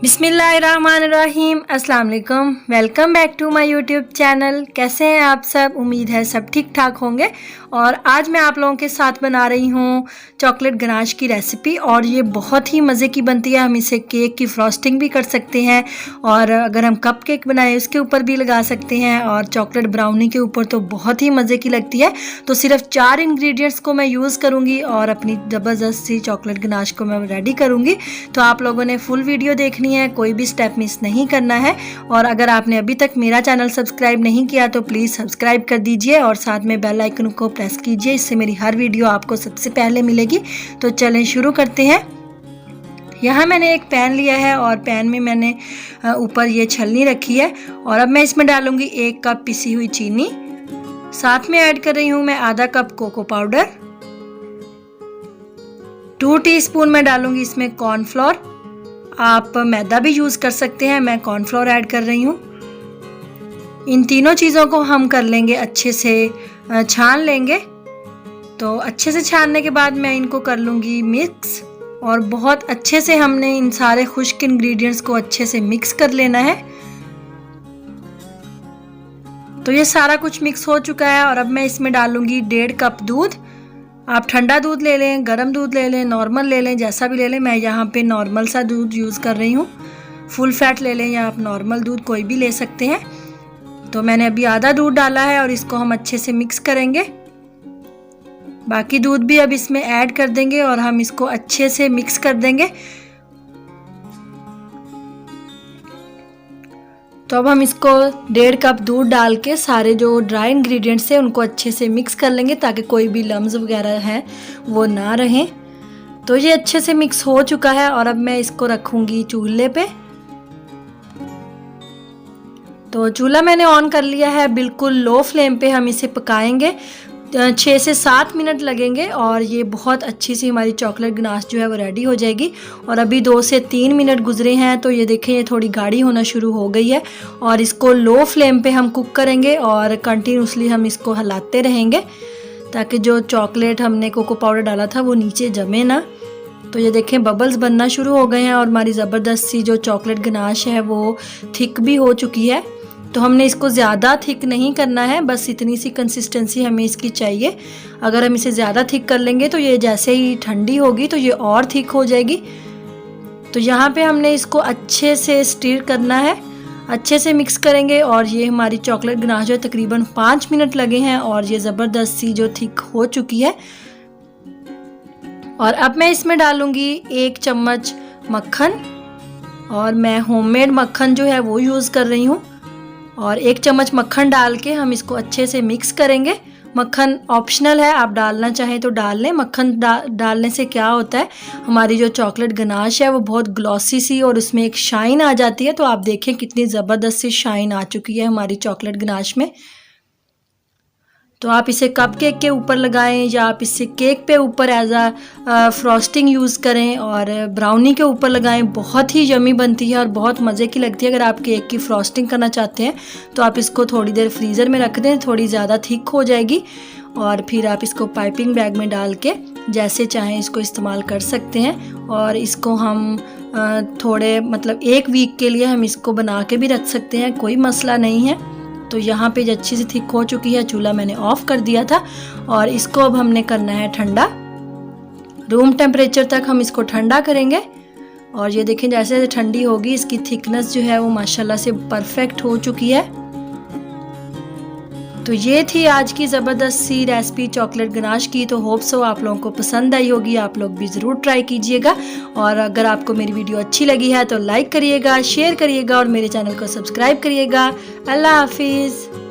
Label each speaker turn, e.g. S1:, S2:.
S1: बिस्मिल्लाहिर्रहमानिर्रहीम, अस्सलाम वालेकुम। Welcome back to my YouTube channel. कैसे हैं आप सब? उम्मीद है सब ठीक ठाक होंगे। और आज मैं आप लोगों के साथ बना रही हूँ चॉकलेट गनाश की रेसिपी, और ये बहुत ही मज़े की बनती है। हम इसे केक की फ्रॉस्टिंग भी कर सकते हैं, और अगर हम कप केक बनाएं उसके ऊपर भी लगा सकते हैं, और चॉकलेट ब्राउनी के ऊपर तो बहुत ही मज़े की लगती है। तो सिर्फ 4 इंग्रेडिएंट्स को मैं यूज़ करूँगी और अपनी ज़बरदस्त सी चॉकलेट गनाश को मैं रेडी करूँगी। तो आप लोगों ने फुल वीडियो देखनी है, कोई भी स्टेप मिस नहीं करना है। और अगर आपने अभी तक मेरा चैनल सब्सक्राइब नहीं किया तो प्लीज़ सब्सक्राइब कर दीजिए और साथ में बेल आइकन को प्रेस कीजिए, इससे मेरी हर वीडियो आपको सबसे पहले मिलेगी। तो चलें शुरू करते हैं। यहाँ मैंने एक पैन लिया है और पैन में मैंने ऊपर ये छलनी रखी है, और अब मैं इसमें डालूंगी 1 कप पिसी हुई चीनी। साथ में ऐड कर रही हूँ मैं आधा कप कोको पाउडर, 2 टीस्पून मैं डालूंगी इसमें कॉर्नफ्लोर। आप मैदा भी यूज़ कर सकते हैं, मैं कॉर्नफ्लोर ऐड कर रही हूँ। इन तीनों चीज़ों को हम कर लेंगे अच्छे से, छान लेंगे। तो अच्छे से छानने के बाद मैं इनको कर लूँगी मिक्स, और बहुत अच्छे से हमने इन सारे खुश्क इंग्रेडिएंट्स को अच्छे से मिक्स कर लेना है। तो ये सारा कुछ मिक्स हो चुका है, और अब मैं इसमें डालूँगी 1.5 कप दूध। आप ठंडा दूध ले लें, गरम दूध ले लें, नॉर्मल ले लें, जैसा भी ले लें। मैं यहाँ पे नॉर्मल सा दूध यूज़ कर रही हूँ। फुल फैट ले लें या आप नॉर्मल दूध कोई भी ले सकते हैं। तो मैंने अभी आधा दूध डाला है और इसको हम अच्छे से मिक्स करेंगे। बाकी दूध भी अब इसमें ऐड कर देंगे और हम इसको अच्छे से मिक्स कर देंगे। तो अब हम इसको 1.5 कप दूध डाल के सारे जो ड्राई इंग्रेडिएंट्स हैं उनको अच्छे से मिक्स कर लेंगे, ताकि कोई भी लम्स वगैरह हैं वो ना रहें। तो ये अच्छे से मिक्स हो चुका है, और अब मैं इसको रखूँगी चूल्हे पे। तो चूल्हा मैंने ऑन कर लिया है, बिल्कुल लो फ्लेम पे हम इसे पकाएंगे। 6 से 7 मिनट लगेंगे, और ये बहुत अच्छी सी हमारी चॉकलेट गनाश जो है वो रेडी हो जाएगी। और अभी 2 से 3 मिनट गुजरे हैं, तो ये देखें ये थोड़ी गाढ़ी होना शुरू हो गई है। और इसको लो फ्लेम पे हम कुक करेंगे, और कंटिन्यूसली हम इसको हिलाते रहेंगे, ताकि जो चॉकलेट हमने कोको पाउडर डाला था वो नीचे जमे ना। तो ये देखें बबल्स बनना शुरू हो गए हैं, और हमारी ज़बरदस्त सी जो चॉकलेट गनाश है वो थिक भी हो चुकी है। तो हमने इसको ज़्यादा थिक नहीं करना है, बस इतनी सी कंसिस्टेंसी हमें इसकी चाहिए। अगर हम इसे ज़्यादा थिक कर लेंगे तो ये जैसे ही ठंडी होगी तो ये और थिक हो जाएगी। तो यहाँ पे हमने इसको अच्छे से स्टीर करना है, अच्छे से मिक्स करेंगे। और ये हमारी चॉकलेट गनाश जो तकरीबन 5 मिनट लगे हैं, और ये ज़बरदस्त सी जो थिक हो चुकी है। और अब मैं इसमें डालूँगी 1 चम्मच मक्खन, और मैं होममेड मक्खन जो है वो यूज़ कर रही हूँ। और 1 चम्मच मक्खन डाल के हम इसको अच्छे से मिक्स करेंगे। मक्खन ऑप्शनल है, आप डालना चाहें तो डाल लें। मक्खन डालने से क्या होता है, हमारी जो चॉकलेट गनाश है वो बहुत ग्लॉसी सी और उसमें एक शाइन आ जाती है। तो आप देखें कितनी ज़बरदस्त सी शाइन आ चुकी है हमारी चॉकलेट गनाश में। तो आप इसे कप केक के ऊपर लगाएं, या आप इसे केक पे ऊपर एज आ फ्रॉस्टिंग यूज़ करें, और ब्राउनी के ऊपर लगाएं। बहुत ही यमी बनती है और बहुत मज़े की लगती है। अगर आप केक की फ्रॉस्टिंग करना चाहते हैं तो आप इसको थोड़ी देर फ्रीज़र में रख दें, थोड़ी ज़्यादा थिक हो जाएगी, और फिर आप इसको पाइपिंग बैग में डाल के जैसे चाहें इसको इस्तेमाल कर सकते हैं। और इसको हम थोड़े मतलब 1 वीक के लिए हम इसको बना के भी रख सकते हैं, कोई मसला नहीं है। तो यहाँ पे अच्छी सी थिक हो चुकी है, चूल्हा मैंने ऑफ कर दिया था, और इसको अब हमने करना है ठंडा। रूम टेम्परेचर तक हम इसको ठंडा करेंगे। और ये देखें जैसे जैसे ठंडी होगी इसकी थिकनेस जो है वो माशाल्लाह से परफेक्ट हो चुकी है। तो ये थी आज की ज़बरदस्त सी रेसिपी चॉकलेट गनाश की। तो होप सो आप लोगों को पसंद आई होगी, आप लोग भी ज़रूर ट्राई कीजिएगा। और अगर आपको मेरी वीडियो अच्छी लगी है तो लाइक करिएगा, शेयर करिएगा, और मेरे चैनल को सब्सक्राइब करिएगा। अल्लाह हाफिज़।